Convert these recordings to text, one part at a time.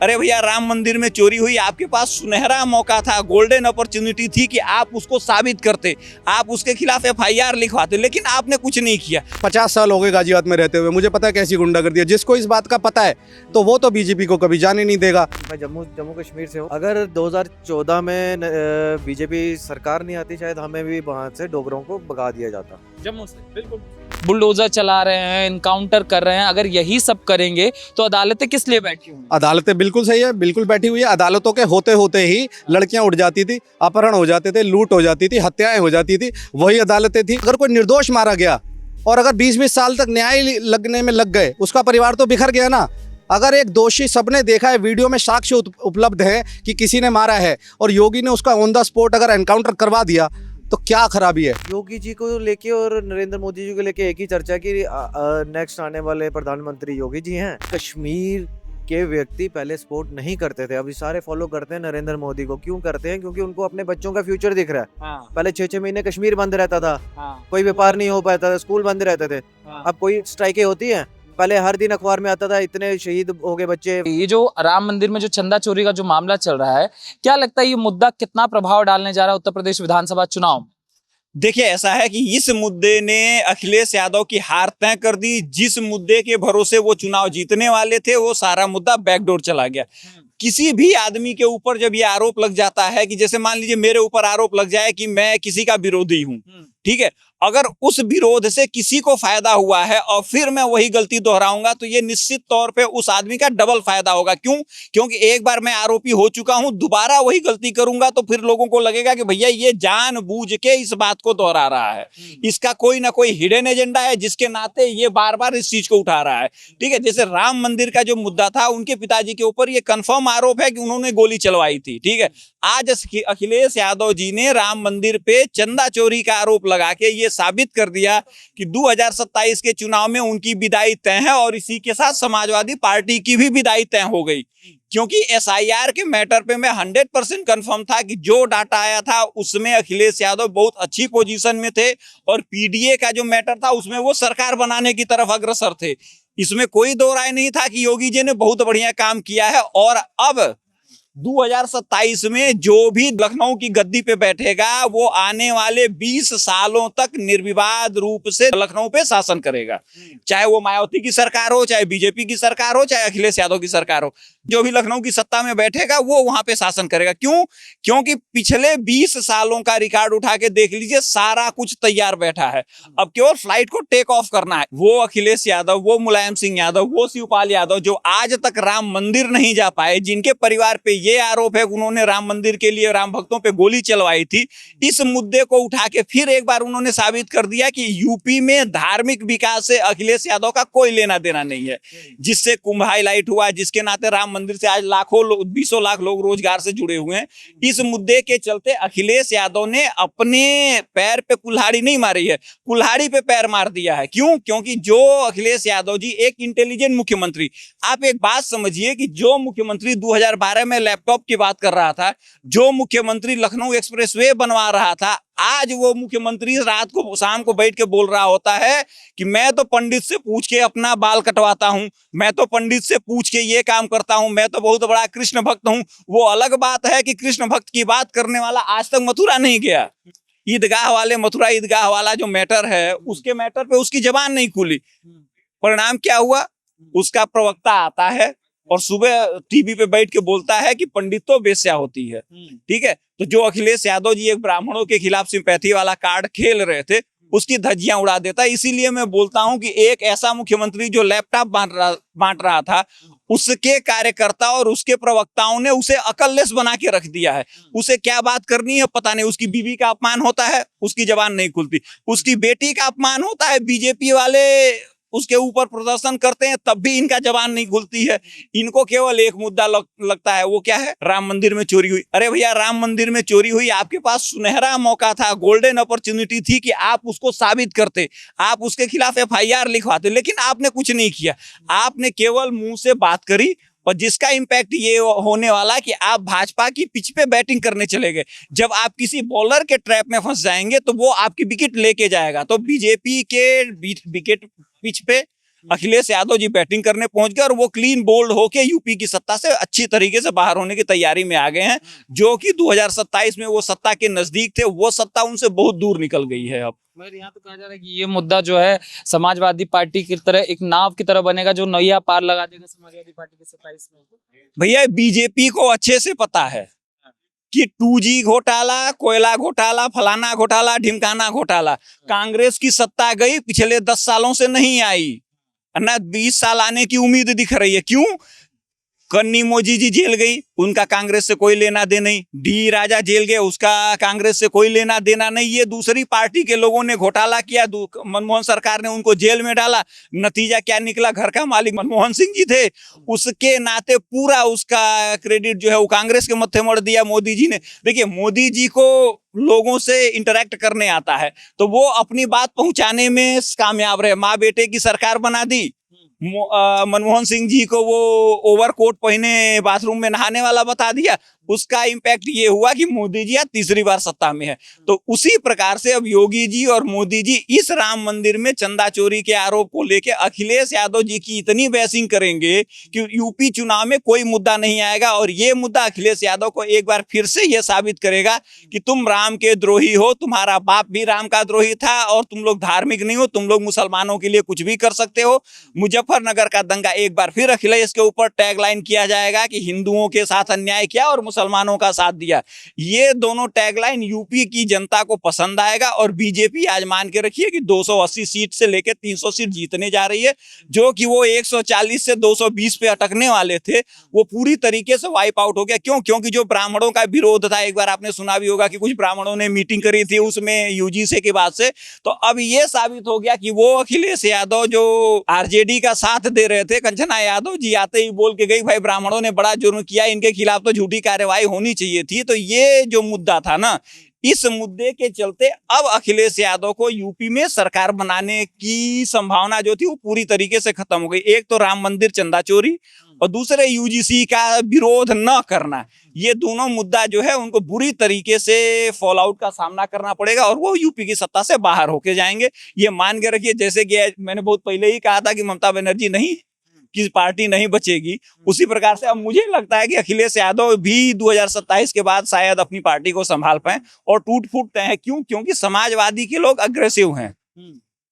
अरे भैया राम मंदिर में चोरी हुई, आपके पास सुनहरा मौका था, गोल्डन अपॉर्चुनिटी थी कि आप उसको साबित करते, आप उसके खिलाफ FIR लिखवाते, लेकिन आपने कुछ नहीं किया। 50 साल हो गए गाजियाबाद में रहते हुए, मुझे पता है कैसी गुंडागर्दी है। जिसको इस बात का पता है तो वो तो बीजेपी को कभी जाने नहीं देगा। मैं जम्मू कश्मीर से हूँ। अगर 2014 में बीजेपी सरकार नहीं आती, शायद हमें भी वहाँ से डोगरों को भगा दिया जाता। जम्मू से बिल्कुल बुलडोजर चला रहे हैं, इनकाउंटर कर रहे हैं। अगर यही सब करेंगे तो अदालतें किस लिए बैठी हुई हैं? अदालतें बिल्कुल सही है, बिल्कुल बैठी हुई है। अदालतों के होते होते ही लड़कियां उठ जाती थी, अपहरण हो जाते थे, लूट हो जाती थी, हत्याएं हो जाती थी, वही अदालतें थी। अगर कोई निर्दोष मारा गया और अगर 20-20 साल तक न्याय लगने में लग गए, उसका परिवार तो बिखर गया ना। अगर एक दोषी सबने देखा है, वीडियो में साक्ष्य उपलब्ध है कि किसी ने मारा है और योगी ने उसका ऑन द स्पॉट अगर एनकाउंटर करवा दिया, तो क्या खराबी है। योगी जी को लेके और नरेंद्र मोदी जी को लेके एक ही चर्चा की, नेक्स्ट आने वाले प्रधानमंत्री योगी जी हैं। कश्मीर के व्यक्ति पहले सपोर्ट नहीं करते थे, अभी सारे फॉलो करते हैं नरेंद्र मोदी को। क्यों करते हैं? क्योंकि उनको अपने बच्चों का फ्यूचर दिख रहा है। हाँ, पहले 6-6 महीने कश्मीर बंद रहता था, हाँ, कोई व्यापार नहीं हो पाता था, स्कूल बंद रहते थे। हाँ। अब कोई स्ट्राइकें होती हैं, पहले हर दिन अखबार में आता था इतने शहीद हो गए बच्चे। ये जो राम मंदिर में जो चंदा चोरी का जो मामला चल रहा है, क्या लगता है ये मुद्दा कितना प्रभाव डालने जा रहा है उत्तर प्रदेश विधानसभा चुनाव में? देखिए ऐसा है कि इस मुद्दे ने अखिलेश यादव की हार तय कर दी। जिस मुद्दे के भरोसे वो चुनाव जीतने वाले थे, वो सारा मुद्दा बैकडोर चला गया। किसी भी आदमी के ऊपर जब ये आरोप लग जाता है कि जैसे मान लीजिए मेरे ऊपर आरोप लग जाए कि मैं किसी का विरोधी हूं, ठीक है, अगर उस विरोध से किसी को फायदा हुआ है और फिर मैं वही गलती दोहराऊंगा, तो ये निश्चित तौर पे उस आदमी का डबल फायदा होगा। क्यों? क्योंकि एक बार मैं आरोपी हो चुका हूं, दोबारा वही गलती करूंगा तो फिर लोगों को लगेगा कि भैया ये जानबूझ के इस बात को दोहरा रहा है, इसका कोई ना कोई हिडन एजेंडा है, जिसके नाते ये बार बार इस चीज को उठा रहा है। ठीक है, जैसे राम मंदिर का जो मुद्दा था, उनके पिताजी के ऊपर ये कंफर्म आरोप है कि उन्होंने गोली चलवाई थी। ठीक है, आज अखिलेश यादव जी ने राम मंदिर पे चंदा चोरी का आरोप लगा के ये साबित कर दिया कि 2027 के चुनाव में उनकी विदाई तय है, और इसी के साथ समाजवादी पार्टी की भी विदाई तय हो गई। क्योंकि SIR के मैटर पे मैं 100% कंफर्म था कि जो डाटा आया था उसमें अखिलेश यादव बहुत अच्छी पोजीशन में थे, और PDA का जो मैटर था उसमें वो सरकार बनाने की तरफ अग्रसर थे। इसमें कोई दो राय नहीं था कि योगी जी ने बहुत बढ़िया काम किया है। और अब 2027 में जो भी लखनऊ की गद्दी पे बैठेगा, वो आने वाले 20 सालों तक निर्विवाद रूप से लखनऊ पे शासन करेगा। चाहे वो मायावती की सरकार हो, चाहे बीजेपी की सरकार हो, चाहे अखिलेश यादव की सरकार हो, जो भी लखनऊ की सत्ता में बैठेगा वो वहां पे शासन करेगा। क्यों? क्योंकि पिछले 20 सालों का रिकॉर्ड उठा के देख लीजिए, सारा कुछ तैयार बैठा है। अब केवल फ्लाइट को टेक ऑफ करना है। वो अखिलेश यादव, वो मुलायम सिंह यादव, वो शिवपाल यादव, जो आज तक राम मंदिर नहीं जा पाए, जिनके परिवार पे ये आरोप है कि उन्होंने राम मंदिर के लिए राम भक्तों पे गोली चलवाई थी, इस मुद्दे को उठा के फिर एक बार उन्होंने साबित कर दिया कि यूपी में धार्मिक विकास से अखिलेश यादव का कोई लेना देना नहीं है। जिससे कुंभ हाईलाइट हुआ, जिसके नाते राम मंदिर से आज लाखों 20 लाख लोग रोजगार से जुड़े हुए हैं, इस मुद्दे के चलते अखिलेश यादव ने अपने पैर पे कुल्हाड़ी नहीं मारी है, कुल्हाड़ी पे पैर मार दिया है। क्यों? क्योंकि जो अखिलेश यादव जी एक इंटेलिजेंट मुख्यमंत्री, आप एक बात समझिए कि जो मुख्यमंत्री 2012 में लैपटॉप की बात कर रहा था, जो मुख्यमंत्री लखनऊ एक्सप्रेसवे बनवा रहा था, आज वो मुख्यमंत्री रात को शाम को बैठ के बोल रहा होता है कि मैं तो पंडित से पूछ के अपना बाल कटवाता हूं, मैं तो पंडित से पूछ के ये काम करता हूं, मैं तो बहुत बड़ा कृष्ण भक्त हूं। वो अलग बात है कि कृष्ण भक्त की बात करने वाला आज तक मथुरा नहीं गया। ईदगाह वाले, मथुरा ईदगाह वाला जो मैटर है, उसके मैटर पे उसकी जबान नहीं खुली। परिणाम क्या हुआ? उसका प्रवक्ता आता है और सुबह टीवी पे बैठ के बोलता है कि पंडित तो वेश्या होती है। ठीक है, तो जो अखिलेश यादव जी एक ब्राह्मणों के खिलाफ सिंपैथी वाला कार्ड खेल रहे थे, उसकी धज्जियां उड़ा देता है। इसीलिए मैं बोलता हूं कि एक ऐसा मुख्यमंत्री जो लैपटॉप बांट रहा था, उसके कार्यकर्ता और उसके प्रवक्ताओं ने उसे अकललेस बना के रख दिया है। उसे क्या बात करनी है पता नहीं। उसकी बीवी का अपमान होता है, उसकी जबान नहीं खुलती। उसकी बेटी का अपमान होता है, बीजेपी वाले उसके ऊपर प्रदर्शन करते हैं, तब भी इनका जबान नहीं खुलती है। इनको केवल एक मुद्दा लगता है, वो क्या है? राम मंदिर में चोरी हुई। अरे भैया राम मंदिर में चोरी हुई, आपके पास सुनहरा मौका था, गोल्डन अपॉर्चुनिटी थी कि आप उसको साबित करते, आप उसके खिलाफ FIR लिखवाते, लेकिन आपने कुछ नहीं किया। आपने केवल मुंह से बात करी, और जिसका इम्पैक्ट ये होने वाला कि आप भाजपा की पिच पे बैटिंग करने चले गए। जब आप किसी बॉलर के ट्रैप में फंस जाएंगे तो वो आपकी विकेट लेके जाएगा। तो बीजेपी के विकेट पिच पे अखिलेश यादव जी बैटिंग करने पहुंच गए और वो क्लीन बोल्ड होके यूपी की सत्ता से अच्छी तरीके से बाहर होने की तैयारी में आ गए हैं, जो कि 2027 में वो सत्ता के नजदीक थे, वो सत्ता उनसे बहुत दूर निकल गई है अब। मगर यहाँ तो कहा जा रहा है कि ये मुद्दा जो है समाजवादी पार्टी की तरह एक नाव की तरह बनेगा जो नैया पार लगा देगा समाजवादी पार्टी के 27 में। भैया बीजेपी को अच्छे से पता है कि 2G घोटाला, कोयला घोटाला, फलाना घोटाला, ढिमकाना घोटाला, कांग्रेस की सत्ता गई पिछले 10 सालों से नहीं आई, ना 20 साल आने की उम्मीद दिख रही है। क्यों? कन्नी मोजी जी जेल गई, उनका कांग्रेस से कोई लेना देना नहीं। डी राजा जेल गए, उसका कांग्रेस से कोई लेना देना नहीं। ये दूसरी पार्टी के लोगों ने घोटाला किया, मनमोहन सरकार ने उनको जेल में डाला। नतीजा क्या निकला? घर का मालिक मनमोहन सिंह जी थे, उसके नाते पूरा उसका क्रेडिट जो है वो कांग्रेस के मत्थे मढ़ दिया मोदी जी ने। देखिए, मोदी जी को लोगों से इंटरेक्ट करने आता है, तो वो अपनी बात पहुंचाने में कामयाब रहे। माँ बेटे की सरकार बना दी। मनमोहन सिंह जी को वो ओवरकोट पहने बाथरूम में नहाने वाला बता दिया। उसका इम्पैक्ट ये हुआ कि मोदी जी आज तीसरी बार सत्ता में है। तो उसी प्रकार से अब योगी जी और मोदी जी इस राम मंदिर में चंदा चोरी के आरोप को लेके अखिलेश यादव जी की इतनी बैसिंग करेंगे कि यूपी चुनाव में कोई मुद्दा नहीं आएगा। और ये मुद्दा अखिलेश यादव को एक बार फिर से ये साबित करेगा कि तुम राम के द्रोही हो, तुम्हारा बाप भी राम का द्रोही था, और तुम लोग धार्मिक नहीं हो, तुम लोग मुसलमानों के लिए कुछ भी कर सकते हो। मुजफ्फरनगर का दंगा एक बार फिर अखिलेश के ऊपर टैगलाइन किया जाएगा कि हिंदुओं के साथ अन्याय किया और मुसलमानों का साथ दिया। ये दोनों टैगलाइन यूपी की जनता को पसंद आएगा। और बीजेपी आज मान के रखिए कि 280 सीट से लेकर 300 सीट जीतने जा रही है, जो कि वो 140 से 220 पे अटकने वाले थे, वो पूरी तरीके से वाइप आउट हो गया। क्यों? क्योंकि जो ब्राह्मणों का विरोध था, एक बार आपने सुना भी होगा कि कुछ ब्राह्मणों ने मीटिंग करी थी उसमें यूजीसी के बाद से, तो अब ये साबित हो गया कि वो अखिलेश यादव जो आरजेडी का साथ दे रहे थे, कंचना यादव जी आते ही बोल के गई भाई ब्राह्मणों ने बड़ा जुर्म किया, इनके खिलाफ तो झूठी कार्रवाई होनी चाहिए थी। तो ये जो मुद्दा था ना, इस मुद्दे के चलते अब अखिलेश यादव को यूपी में सरकार बनाने की संभावना जो थी वो पूरी तरीके से खत्म हो गई। एक तो राम मंदिर चंदा चोरी और दूसरे यूजीसी का विरोध न करना, ये दोनों मुद्दा जो है उनको बुरी तरीके से फॉल आउट का सामना करना पड़ेगा और वो यूपी की सत्ता से बाहर होके जाएंगे। ये मान के रखिए, जैसे कि मैंने बहुत पहले ही कहा था कि ममता बनर्जी नहीं की पार्टी नहीं बचेगी, उसी प्रकार से अब मुझे लगता है कि अखिलेश यादव भी 2027 के बाद शायद अपनी पार्टी को संभाल पाए और टूट फूटते हैं। क्यों? क्योंकि समाजवादी के लोग अग्रेसिव हैं,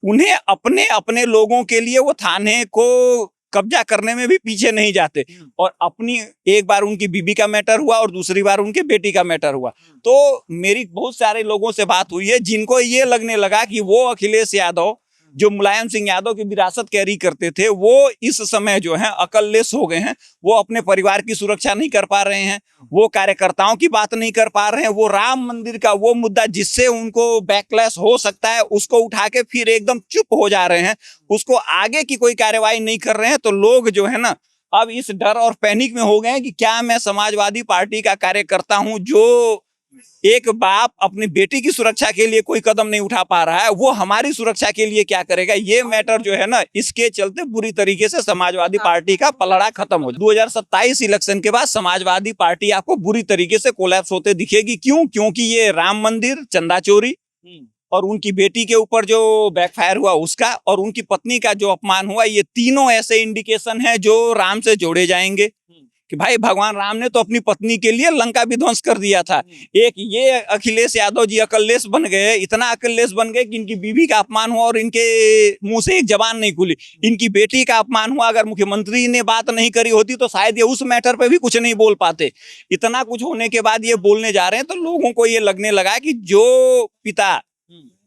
उन्हें अपने अपने लोगों के लिए वो थाने को कब्जा करने में भी पीछे नहीं जाते। और अपनी एक बार उनकी बीबी का मैटर हुआ और दूसरी बार उनके बेटी का मैटर हुआ, तो मेरी बहुत सारे लोगों से बात हुई है जिनको ये लगने लगा कि वो अखिलेश यादव जो मुलायम सिंह यादव की विरासत कैरी करते थे, वो इस समय जो है अकललेस हो गए हैं। वो अपने परिवार की सुरक्षा नहीं कर पा रहे हैं, वो कार्यकर्ताओं की बात नहीं कर पा रहे हैं, वो राम मंदिर का वो मुद्दा जिससे उनको बैकलैश हो सकता है उसको उठा के फिर एकदम चुप हो जा रहे हैं, उसको आगे की कोई कार्रवाई नहीं कर रहे हैं। तो लोग जो है ना अब इस डर और पैनिक में हो गए हैं कि क्या मैं समाजवादी पार्टी का कार्यकर्ता हूं, जो एक बाप अपनी बेटी की सुरक्षा के लिए कोई कदम नहीं उठा पा रहा है, वो हमारी सुरक्षा के लिए क्या करेगा। ये मैटर जो है ना, इसके चलते बुरी तरीके से समाजवादी पार्टी का पलड़ा खत्म हो। 2027 इलेक्शन के बाद समाजवादी पार्टी आपको बुरी तरीके से कोलैप्स होते दिखेगी। क्यों? क्योंकि ये राम मंदिर, चंदा चोरी और उनकी बेटी के ऊपर जो बैकफायर हुआ उसका, और उनकी पत्नी का जो अपमान हुआ, ये तीनों ऐसे इंडिकेशन है जो राम से जोड़े जाएंगे कि भाई भगवान राम ने तो अपनी पत्नी के लिए लंका भी ध्वंस कर दिया था। एक ये अखिलेश यादव जी अकललेस बन गए, इतना अकललेस बन गए कि इनकी बीवी का अपमान हुआ और इनके मुंह से एक जबान नहीं खुली। इनकी बेटी का अपमान हुआ, अगर मुख्यमंत्री ने बात नहीं करी होती तो शायद ये उस मैटर पे भी कुछ नहीं बोल पाते। इतना कुछ होने के बाद ये बोलने जा रहे हैं, तो लोगों को ये लगने लगा कि जो पिता,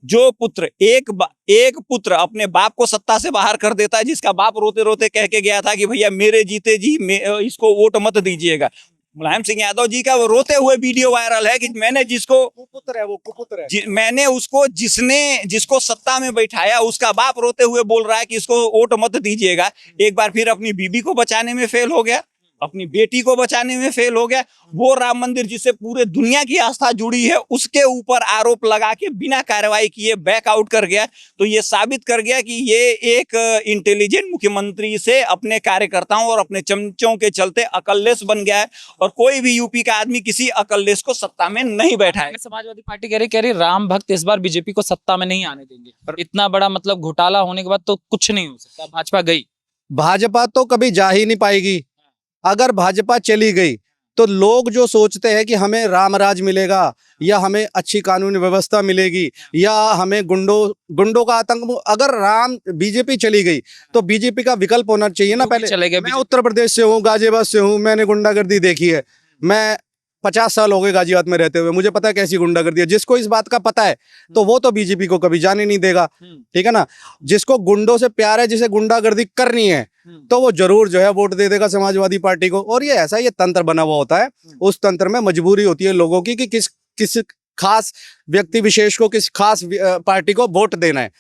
जो पुत्र, एक पुत्र अपने बाप को सत्ता से बाहर कर देता है, जिसका बाप रोते रोते कह के गया था कि भैया मेरे जीते जी इसको वोट मत दीजिएगा। मुलायम सिंह यादव जी का वो रोते हुए वीडियो वायरल है कि मैंने जिसको कुपुत्र है, वो कुपुत्र है, मैंने उसको जिसको सत्ता में बैठाया उसका बाप रोते हुए बोल रहा है कि इसको वोट मत दीजिएगा। एक बार फिर अपनी बीबी को बचाने में फेल हो गया। अपनी बेटी को बचाने में फेल हो गया, वो राम मंदिर जिससे पूरे दुनिया की आस्था जुड़ी है उसके ऊपर आरोप लगा के बिना कार्रवाई किए बैक आउट कर गया। तो ये साबित कर गया कि ये एक इंटेलिजेंट मुख्यमंत्री से अपने कार्यकर्ताओं और अपने चमचों के चलते अकललेस बन गया है, और कोई भी यूपी का आदमी किसी अकललेस को सत्ता में नहीं बैठा है। समाजवादी पार्टी कह रही राम भक्त इस बार बीजेपी को सत्ता में नहीं आने देंगे, पर इतना बड़ा मतलब घोटाला होने के बाद तो कुछ नहीं हो सकता, भाजपा गई। भाजपा तो कभी जा ही नहीं पाएगी। अगर भाजपा चली गई तो लोग जो सोचते हैं कि हमें रामराज मिलेगा या हमें अच्छी कानूनी व्यवस्था मिलेगी या हमें गुंडों का आतंक, अगर बीजेपी चली गई तो बीजेपी का विकल्प होना चाहिए ना। पहले चले गए मैं उत्तर प्रदेश से हूँ, गाजियाबाद से हूँ, मैंने गुंडागर्दी देखी है। मैं 50 साल हो गए गाजियाबाद में रहते हुए, मुझे पता है कैसी गुंडागर्दी है। जिसको इस बात का पता है तो वो तो बीजेपी को कभी जाने नहीं देगा, ठीक है ना। जिसको गुंडों से प्यार है, जिसे गुंडागर्दी करनी है, तो वो जरूर जो है वोट दे देगा समाजवादी पार्टी को। और ये तंत्र बना हुआ होता है। उस तंत्र में मजबूरी होती है लोगों की कि किस खास व्यक्ति विशेष को, किस खास पार्टी को वोट देना है,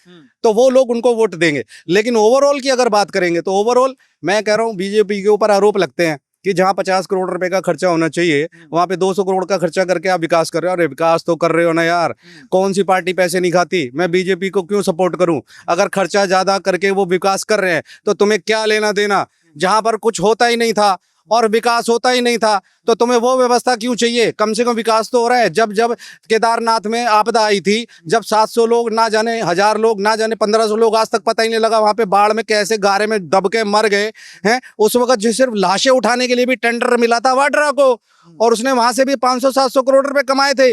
तो वो लोग उनको वोट देंगे। लेकिन ओवरऑल की अगर बात करेंगे तो ओवरऑल मैं कह रहा हूँ बीजेपी के ऊपर आरोप लगते हैं कि जहां 50 करोड़ रुपए का खर्चा होना चाहिए वहां पे 200 करोड़ का खर्चा करके आप विकास कर रहे हो। अरे विकास तो कर रहे हो ना यार, कौन सी पार्टी पैसे नहीं खाती? मैं बीजेपी को क्यों सपोर्ट करूं? अगर खर्चा ज्यादा करके वो विकास कर रहे हैं तो तुम्हें क्या लेना देना? जहां पर कुछ होता ही नहीं था और विकास होता ही नहीं था तो तुम्हें वो व्यवस्था क्यों चाहिए? कम से कम विकास तो हो रहा है। जब केदारनाथ में आपदा आई थी, जब 700 लोग, ना जाने 1000 लोग, ना जाने 1500 लोग, आज तक पता ही नहीं लगा वहां पे बाढ़ में कैसे गारे में दब के मर गए हैं। उस वक्त जो सिर्फ लाशें उठाने के लिए भी टेंडर मिला था वाड्रा को, और उसने वहां से भी 500-700 करोड़ रुपए कमाए थे।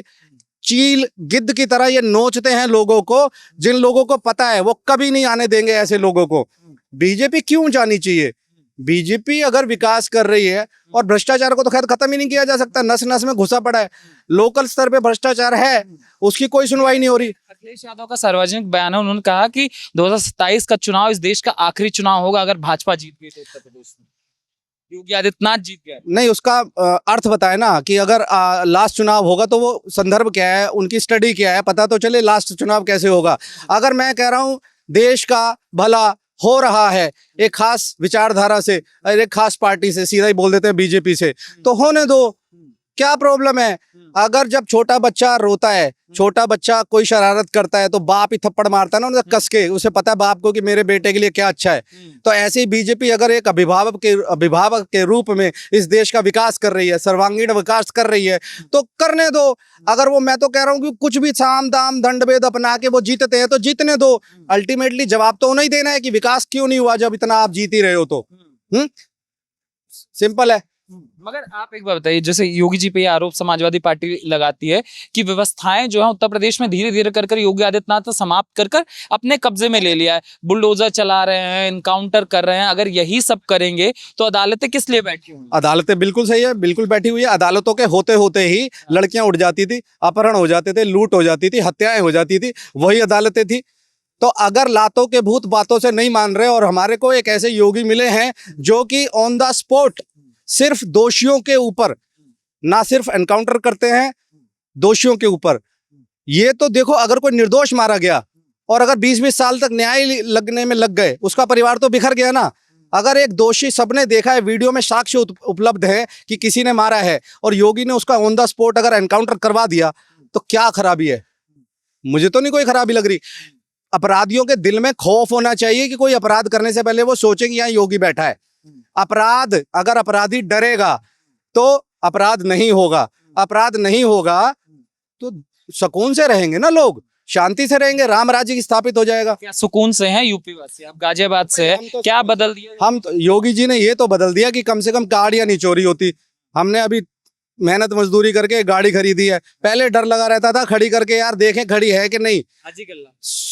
चील गिद्ध की तरह ये नोचते हैं लोगों को। जिन लोगों को पता है वो कभी नहीं आने देंगे ऐसे लोगों को। बीजेपी क्यों जानी चाहिए? बीजेपी अगर विकास कर रही है, और भ्रष्टाचार को तो खैर खत्म ही नहीं किया जा सकता, नस नस में घुसा पड़ा है। लोकल स्तर पे भ्रष्टाचार है, उसकी कोई सुनवाई नहीं हो रही। अखिलेश यादव का सार्वजनिक बयान है, उन्होंने कहा कि 2027 का चुनाव इस देश का आखिरी चुनाव होगा अगर भाजपा जीत गई तो उत्तर प्रदेश में। योगी आदित्यनाथ जीत गया नहीं, उसका अर्थ बताए ना कि अगर लास्ट चुनाव होगा तो वो संदर्भ क्या है, उनकी स्टडी क्या है, पता तो चले लास्ट चुनाव कैसे होगा। अगर मैं कह रहा हूँ देश का भला हो रहा है एक खास विचारधारा से, एक खास पार्टी से, सीधा ही बोल देते हैं बीजेपी से, तो होने दो, क्या प्रॉब्लम है? अगर जब छोटा बच्चा रोता है, छोटा बच्चा कोई शरारत करता है तो बाप ही थप्पड़ मारता है ना उन्हें कस के, उसे पता है बाप को कि मेरे बेटे के लिए क्या अच्छा है। तो ऐसे ही बीजेपी अगर एक अभिभावक के रूप में इस देश का विकास कर रही है, सर्वांगीण विकास कर रही है, तो करने दो। अगर वो, मैं तो कह रहा हूँ कि कुछ भी साम दाम दंड भेद अपना के वो जीतते हैं तो जीतने दो। अल्टीमेटली जवाब तो उन्हें ही देना है कि विकास क्यों नहीं हुआ जब इतना आप जीत ही रहे हो तो। सिंपल है। मगर आप एक बात बताइए, जैसे योगी जी पे ये आरोप समाजवादी पार्टी लगाती है कि व्यवस्थाएं जो है उत्तर प्रदेश में धीरे धीरे कर योगी आदित्यनाथ ने समाप्त कर अपने कब्जे में ले लिया है। बुलडोजर चला रहे हैं, इनकाउंटर कर रहे हैं। अगर यही सब करेंगे तो अदालतें किस लिए बैठी हुई? अदालतें बिल्कुल सही है, बिल्कुल बैठी हुई है। अदालतों के होते होते ही लड़कियां उठ जाती थी, अपहरण हो जाते थे, लूट हो जाती थी, हत्याएं हो जाती थी, वही अदालतें थी। तो अगर लातों के भूत बातों से नहीं मान रहे, और हमारे को एक ऐसे योगी मिले हैं जो कि ऑन द स्पॉट सिर्फ दोषियों के ऊपर, ना सिर्फ एनकाउंटर करते हैं दोषियों के ऊपर। ये तो देखो, अगर कोई निर्दोष मारा गया और अगर 20-20 साल तक न्याय लगने में लग गए, उसका परिवार तो बिखर गया ना। अगर एक दोषी सबने देखा है, वीडियो में साक्ष्य उपलब्ध है कि किसी ने मारा है, और योगी ने उसका ऑन द स्पॉट अगर एनकाउंटर करवा दिया, तो क्या खराबी है? मुझे तो नहीं कोई खराबी लग रही। अपराधियों के दिल में खौफ होना चाहिए कि कोई अपराध करने से पहले वो सोचे कि यहाँ योगी बैठा है। अगर अपराधी डरेगा तो अपराध नहीं होगा, अपराध नहीं होगा तो सुकून से रहेंगे ना लोग, शांति से रहेंगे, राम राज्य स्थापित हो जाएगा। क्या सुकून से हैं यूपी वासी? आप गाजियाबाद से है, क्या बदल दिया? हम तो, योगी जी ने ये तो बदल दिया कि कम से कम गाड़ियां नहीं चोरी होती। हमने अभी मेहनत मजदूरी करके गाड़ी खरीदी है, पहले डर लगा रहता था खड़ी करके, यार देखें खड़ी है कि नहीं।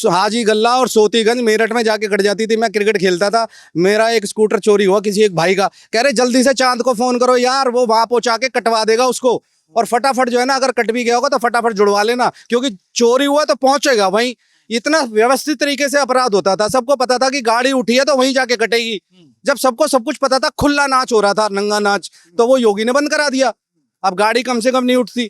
हाजी गल्ला और सोतीगंज मेरठ में जाके कट जाती थी। मैं क्रिकेट खेलता था, मेरा एक स्कूटर चोरी हुआ किसी एक भाई का, कह रहे जल्दी से चांद को फोन करो यार, वो वहां पहुंचा के कटवा देगा उसको। और फटाफट जो है ना, अगर कट भी गया होगा तो फटाफट जुड़वा लेना, क्योंकि चोरी हुआ तो पहुंचेगा वहीं। इतना व्यवस्थित तरीके से अपराध होता था, सबको पता था कि गाड़ी उठी है तो वहीं जाके कटेगी। जब सबको सब कुछ पता था, खुला नाच हो रहा था, नंगा नाच, तो वो योगी ने बंद करा दिया। अब गाड़ी कम से कम नहीं उठती।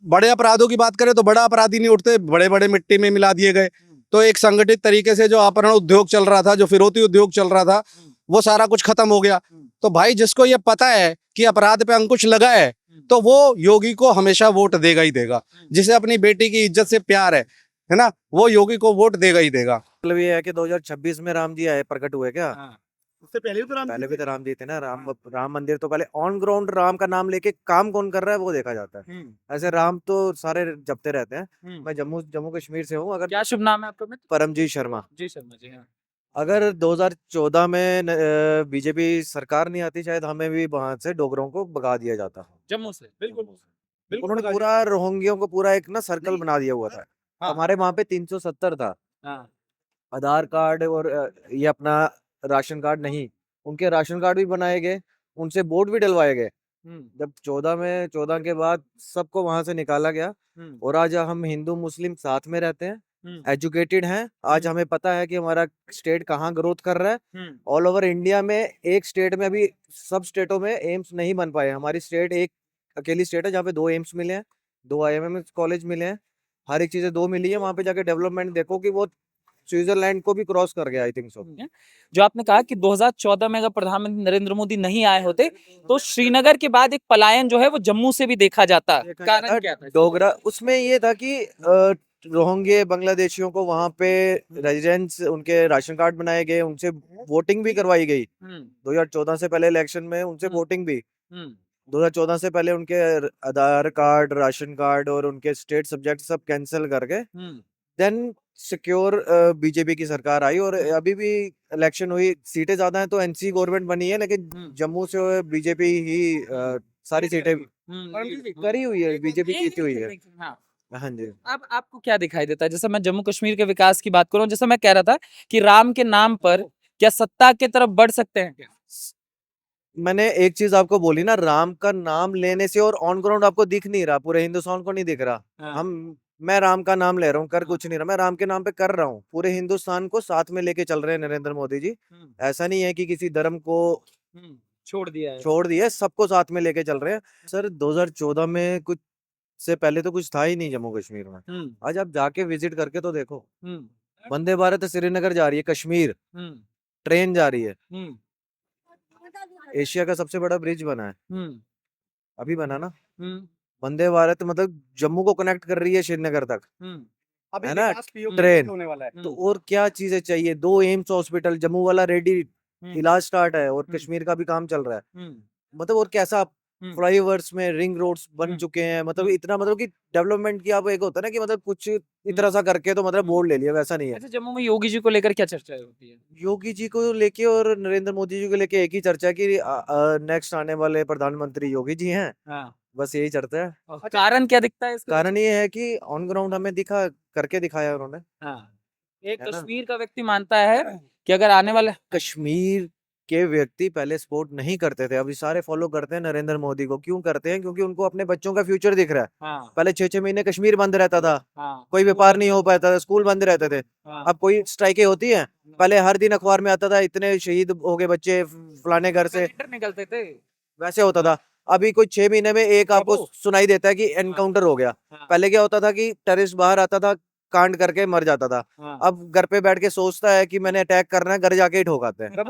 बड़े अपराधों की बात करें तो बड़ा अपराधी नहीं उठते, बड़े बड़े मिट्टी में मिला दिए गए। तो एक संगठित तरीके से जो अपहरण उद्योग चल रहा था, जो फिरौती उद्योग चल रहा था, वो सारा कुछ खत्म हो गया। तो भाई जिसको ये पता है कि अपराध पे अंकुश लगा है तो वो योगी को हमेशा वोट देगा ही देगा। जिसे अपनी बेटी की इज्जत से प्यार है ना, वो योगी को वोट देगा ही देगा। मतलब ये है कि 2026 में राम जी आए, प्रकट हुए क्या? उससे पहले भी तो पहले भी तो राम जी थे ना। राम मंदिर तो पहले ऑन ग्राउंड राम का नाम लेके काम कौन कर रहा है वो देखा जाता है। ऐसे राम तो सारे जपते रहते हैं। मैं जम्मू जम्मू कश्मीर से हूँ। अगर क्या शुभ नाम है आपका मित्र? परमजीत शर्मा। जी शर्मा जी। हाँ। अगर 2014 में बीजेपी सरकार नहीं आती, शायद हमें भी वहां से डोगरों को भगा दिया जाता। जम्मू से बिल्कुल उन्होंने पूरा रोहिंग्यों को पूरा एक ना सर्कल बना दिया हुआ था। हाँ। हमारे वहां पे 370 था हाँ। आधार कार्ड और ये अपना राशन कार्ड नहीं, उनके राशन कार्ड भी बनाए गए, उनसे वोट भी डलवाए गए। जब 14 के बाद सबको वहां से निकाला गया और आज हम हिंदू मुस्लिम साथ में रहते हैं, एजुकेटेड हैं। आज हमें पता है कि हमारा स्टेट कहाँ ग्रोथ कर रहा है। ऑल ओवर इंडिया में एक स्टेट में अभी सब स्टेटों में एम्स नहीं बन पाए। हमारी स्टेट एक अकेली स्टेट है जहाँ पे 2 एम्स मिले हैं, 2 IIM कॉलेज मिले हैं, हर एक चीजें 2 मिली है। वहां पे जाके डेवलपमेंट देखो कि वो स्विट्जरलैंड को भी क्रॉस कर गया, आई थिंक सो। जो आपने कहा कि 2014 में अगर प्रधानमंत्री नरेंद्र मोदी नहीं आए होते तो श्रीनगर के बाद एक पलायन जो है वो जम्मू से भी देखा जाता। कारण क्या था? डोगरा उसमें ये था कि रोहिंग्या बांग्लादेशियों को वहां पे रेजिडेंस, उनके राशन कार्ड बनाए गए, उनसे वोटिंग भी करवाई गई। 2014 से पहले इलेक्शन में उनसे वोटिंग भी, 2014 से पहले उनके आधार कार्ड, राशन कार्ड और उनके स्टेट सब्जेक्ट सब कैंसिल करके देन सिक्योर बीजेपी की सरकार आई। और अभी भी इलेक्शन हुई, सीटें ज्यादा हैं तो एनसी गवर्नमेंट बनी है, लेकिन जम्मू से बीजेपी ही सारी सीटें करी हुई है, बीजेपी जीती हुई है। हाँ जी। अब आपको क्या दिखाई देता है? जैसे मैं जम्मू कश्मीर के विकास की बात करूं, जैसे मैं कह रहा था कि राम के नाम पर क्या सत्ता की तरफ बढ़ सकते हैं क्या? मैंने एक चीज आपको बोली ना, राम का नाम लेने से और ऑन ग्राउंड आपको दिख नहीं रहा, पूरे हिंदुस्तान को नहीं दिख रहा। मैं राम का नाम ले रहा हूँ, कर कुछ नहीं रहा, मैं राम के नाम पे कर रहा हूँ। पूरे हिंदुस्तान को साथ में लेके चल रहे हैं नरेंद्र मोदी जी। ऐसा नहीं है कि किसी धर्म को छोड़ दिया है। छोड़ दिया है, सबको साथ में लेके चल रहे हैं। सर 2014 में कुछ से पहले तो कुछ था ही नहीं जम्मू कश्मीर में। आज आप जाके विजिट करके तो देखो, वंदे भारत श्रीनगर जा रही है, कश्मीर ट्रेन जा रही है, एशिया का सबसे बड़ा ब्रिज बना है, अभी बना ना वंदे भारत, मतलब जम्मू को कनेक्ट कर रही है श्रीनगर तक, है ना ट्रेन। होने वाला है। तो और क्या चीजें चाहिए? 2 एम्स हॉस्पिटल, जम्मू वाला रेडी, इलाज स्टार्ट है, और कश्मीर का भी काम चल रहा है। मतलब और कैसा फ्लाईओवर्स में रिंग रोड्स बन चुके हैं, मतलब इतना, मतलब कि डेवलपमेंट की आप एक होता है ना कि मतलब कुछ इतना सा करके तो मतलब बोर्ड ले लिया, वैसा नहीं है। अच्छा, जम्मू में योगी जी को लेकर क्या चर्चा होती है? योगी जी को लेके और नरेंद्र मोदी जी को लेके एक ही चर्चा है कि नेक्स्ट आने वाले प्रधानमंत्री योगी जी हैं। हाँ। बस यही चर्चा है। और कारण क्या दिखता है इसका? कारण ये है कि ऑन ग्राउंड हमें दिखा करके दिखाया उन्होंने। हाँ। एक है ना? कश्मीर का व्यक्ति मानता है कि अगर आने वाले कश्मीर के व्यक्ति पहले सपोर्ट नहीं करते थे, अभी सारे फॉलो करते हैं नरेंद्र मोदी को। क्यों करते हैं? क्योंकि उनको अपने बच्चों का फ्यूचर दिख रहा है। हाँ। पहले 6-6 महीने कश्मीर बंद रहता था, हाँ। कोई व्यापार नहीं हो पाता था, स्कूल बंद रहते थे। हाँ। अब कोई स्ट्राइकें होती हैं, पहले हर दिन अखबार में आता था इतने शहीद हो गए बच्चे फलाने घर से, कैलेंडर निकलते थे। वैसे होता था। अभी कोई 6 महीने में एक आपको सुनाई देता है कि एनकाउंटर हो गया। हाँ। पहले क्या होता था कि टेररिस्ट बाहर आता था, कांड करके मर जाता था। हाँ। अब घर पे बैठ के सोचता है कि मैंने अटैक करना है, घर जाके ही ठोकाते हैं।